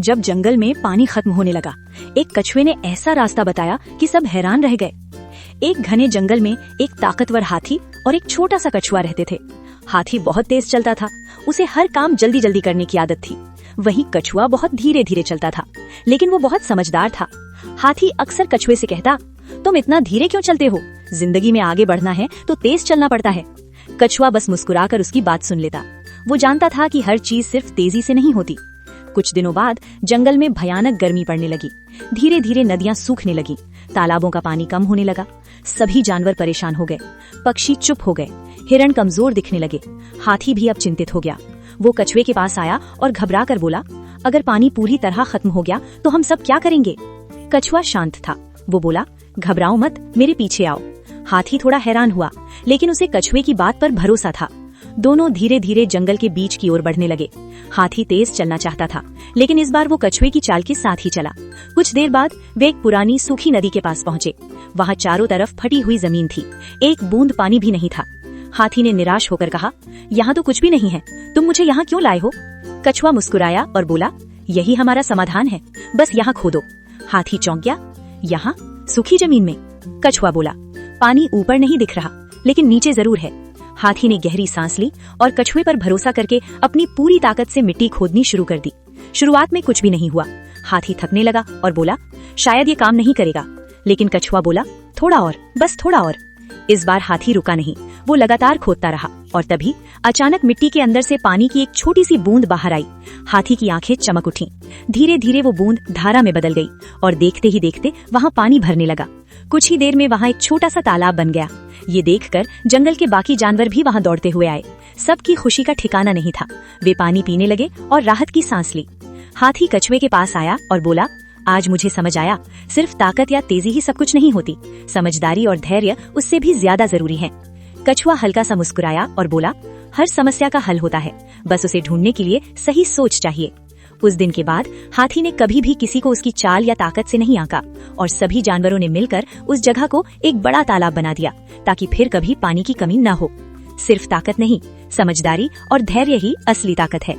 जब जंगल में पानी खत्म होने लगा, एक कछुए ने ऐसा रास्ता बताया कि सब हैरान रह गए। एक घने जंगल में एक ताकतवर हाथी और एक छोटा सा कछुआ रहते थे। हाथी बहुत तेज चलता था, उसे हर काम जल्दी जल्दी करने की आदत थी। वहीं कछुआ बहुत धीरे धीरे चलता था, लेकिन वो बहुत समझदार था। हाथी अक्सर कछुए से कहता, तुम इतना धीरे क्यों चलते हो? जिंदगी में आगे बढ़ना है तो तेज चलना पड़ता है। कछुआ बस मुस्कुराकर उसकी बात सुन लेता। वो जानता था कि हर चीज सिर्फ तेजी से नहीं होती। कुछ दिनों बाद जंगल में भयानक गर्मी पड़ने लगी। धीरे धीरे नदियां सूखने लगी, तालाबों का पानी कम होने लगा। सभी जानवर परेशान हो गए, पक्षी चुप हो गए, हिरण कमजोर दिखने लगे। हाथी भी अब चिंतित हो गया। वो कछुए के पास आया और घबरा कर बोला, अगर पानी पूरी तरह खत्म हो गया तो हम सब क्या करेंगे? कछुआ शांत था। वो बोला, घबराओ मत, मेरे पीछे आओ। हाथी थोड़ा हैरान हुआ, लेकिन उसे कछुए की बात पर भरोसा था। दोनों धीरे धीरे जंगल के बीच की ओर बढ़ने लगे। हाथी तेज चलना चाहता था, लेकिन इस बार वो कछुए की चाल के साथ ही चला। कुछ देर बाद वे एक पुरानी सूखी नदी के पास पहुंचे। वहां चारों तरफ फटी हुई जमीन थी, एक बूंद पानी भी नहीं था। हाथी ने निराश होकर कहा, यहाँ तो कुछ भी नहीं है, तुम मुझे यहाँ क्यों लाए हो? कछुआ मुस्कुराया और बोला, यही हमारा समाधान है, बस यहाँ खोदो। हाथी चौंक गया, यहाँ सूखी जमीन में? कछुआ बोला, पानी ऊपर नहीं दिख रहा, लेकिन नीचे जरूर है। हाथी ने गहरी सांस ली और कछुए पर भरोसा करके अपनी पूरी ताकत से मिट्टी खोदनी शुरू कर दी। शुरुआत में कुछ भी नहीं हुआ। हाथी थकने लगा और बोला, शायद ये काम नहीं करेगा। लेकिन कछुआ बोला, थोड़ा और, बस थोड़ा और। इस बार हाथी रुका नहीं, वो लगातार खोदता रहा और तभी अचानक मिट्टी के अंदर से पानी की एक छोटी सी बूंद बाहर आई। हाथी की आंखें चमक उठीं। धीरे धीरे वो बूंद धारा में बदल गई और देखते ही देखते वहाँ पानी भरने लगा। कुछ ही देर में वहाँ एक छोटा सा तालाब बन गया। ये देखकर जंगल के बाकी जानवर भी वहाँ दौड़ते हुए आए। सबकी खुशी का ठिकाना नहीं था। वे पानी पीने लगे और राहत की सांस ली। हाथी कछुए के पास आया और बोला, आज मुझे समझ आया, सिर्फ ताकत या तेजी ही सब कुछ नहीं होती, समझदारी और धैर्य उससे भी ज्यादा जरूरी है। कछुआ हल्का सा मुस्कुराया और बोला, हर समस्या का हल होता है, बस उसे ढूंढने के लिए सही सोच चाहिए। उस दिन के बाद हाथी ने कभी भी किसी को उसकी चाल या ताकत से नहीं आंका और सभी जानवरों ने मिलकर उस जगह को एक बड़ा तालाब बना दिया, ताकि फिर कभी पानी की कमी न हो। सिर्फ ताकत नहीं, समझदारी और धैर्य ही असली ताकत है।